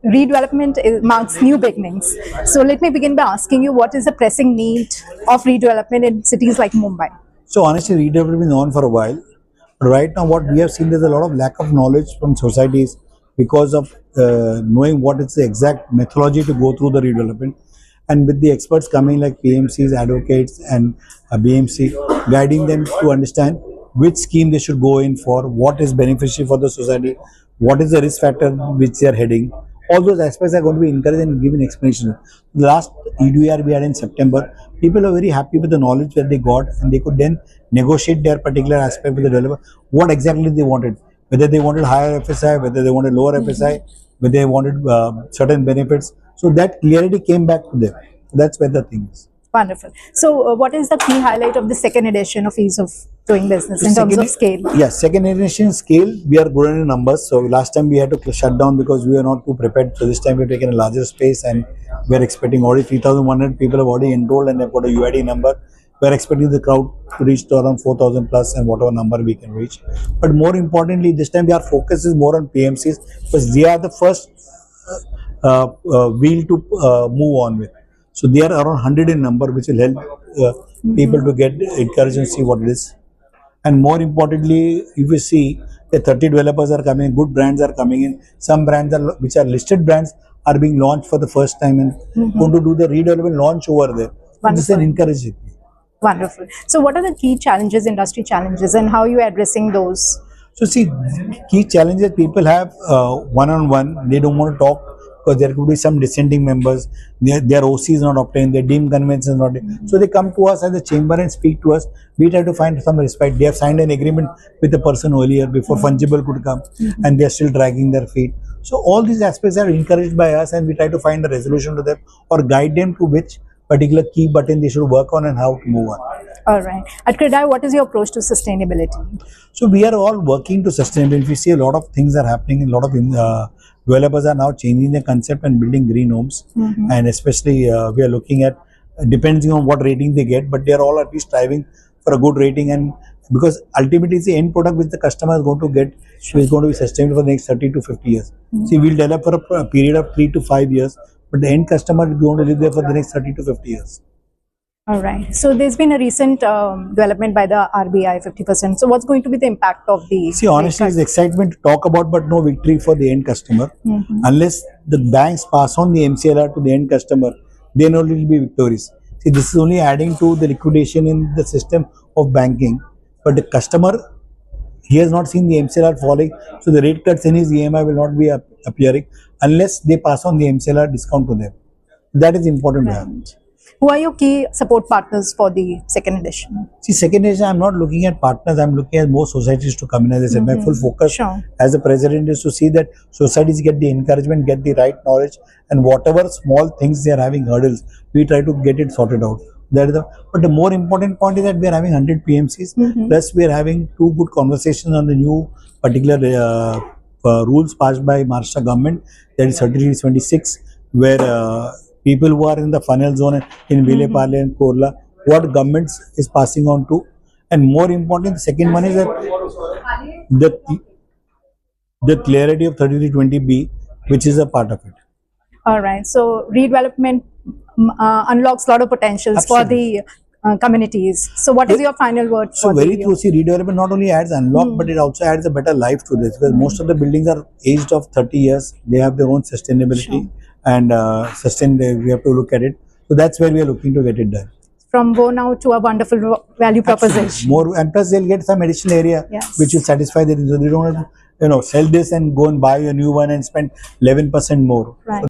marks new beginnings. So let me begin by asking you, what is the pressing need of redevelopment in cities like Mumbai? So honestly, redevelopment is on for a while. But right now, what we have seen, there's a lot of lack of knowledge from societies because of knowing what is the exact methodology to go through the redevelopment. And with the experts coming like PMCs, advocates and BMC, guiding them to understand which scheme they should go in for, what is beneficial for the society, what is the risk factor which they are heading. All those aspects are going to be encouraged and given explanation. The last EODR we had in September, people are very happy with the knowledge that they got, and they could then negotiate their particular aspect with the developer, what exactly they wanted, whether they wanted higher FSI, whether they wanted lower FSI, whether they wanted certain benefits. So that clarity came back to them. That's where the thing is. Wonderful. So what is the key highlight of the second edition of Ease of Doing Business in terms of scale? Yes, second edition scale, we are growing in numbers. So last time we had to shut down because we were not too prepared. So this time we have taken a larger space, and we are expecting already 3,100 people have already enrolled, and they've got a UID number. We are expecting the crowd to reach to around 4,000 plus, and whatever number we can reach. But more importantly, this time our focus is more on PMCs because they are the first wheel to move on with. So they are around 100 in number, which will help people to get encouraged and see what it is. And more importantly, if you see the 30 developers are coming, good brands are coming in. Some brands which are listed brands are being launched for the first time and going to do the redevelopment launch over there. This is an encouraging. Wonderful. So what are the key challenges, industry challenges, and how are you addressing those? So see, key challenges people have one-on-one, they don't want to talk because there could be some dissenting members, their OC is not obtained, their deemed convention is not obtained. So they come to us as a chamber and speak to us. We try to find some respect. They have signed an agreement with the person earlier before fungible could come, and they are still dragging their feet. So all these aspects are encouraged by us, and we try to find a resolution to them or guide them to which particular key button they should work on and how to move on. All right. At CREDAI, what is your approach to sustainability? So we are all working to sustainability. We see a lot of things are happening. A lot of developers are now changing the concept and building green homes. And especially we are looking at, depending on what rating they get, but they are all at least striving for a good rating. And because ultimately it's the end product which the customer is going to get, is going to be sustainable for the next 30 to 50 years. See, we'll develop for a period of 3 to 5 years, but the end customer is going to live there for the next 30 to 50 years. All right. So there's been a recent development by the RBI, 50%. So what's going to be the impact of the... See, honestly, it's excitement to talk about, but no victory for the end customer. Unless the banks pass on the MCLR to the end customer, then only will be victorious. See, this is only adding to the liquidation in the system of banking. But the customer, he has not seen the MCLR falling, so the rate cuts in his EMI will not be appearing unless they pass on the MCLR discount to them. That is important to have. Who are your key support partners for the second edition? See, second edition, I'm not looking at partners, I'm looking at more societies to come in. As I said, my full focus as a president is to see that societies get the encouragement, get the right knowledge, and whatever small things they are having hurdles, we try to get it sorted out. That is but the more important point is that we are having 100 PMCs, plus we are having 2 good conversations on the new particular rules passed by Maharashtra government, that is 3326, where people who are in the funnel zone in Vilepale and Korla, what governments is passing on to. And more important, the second one is that the clarity of 3320B, which is a part of it. All right. So redevelopment unlocks a lot of potentials for the communities. So what is your final word? So very true. See, redevelopment not only adds unlock, but it also adds a better life to this, because most of the buildings are aged of 30 years. They have their own sustainability and we have to look at it. So that's where we are looking to get it done. From go now to a wonderful value proposition. More, and plus they'll get some additional area which will satisfy them. So they don't have to, sell this and go and buy a new one and spend 11% more. Right.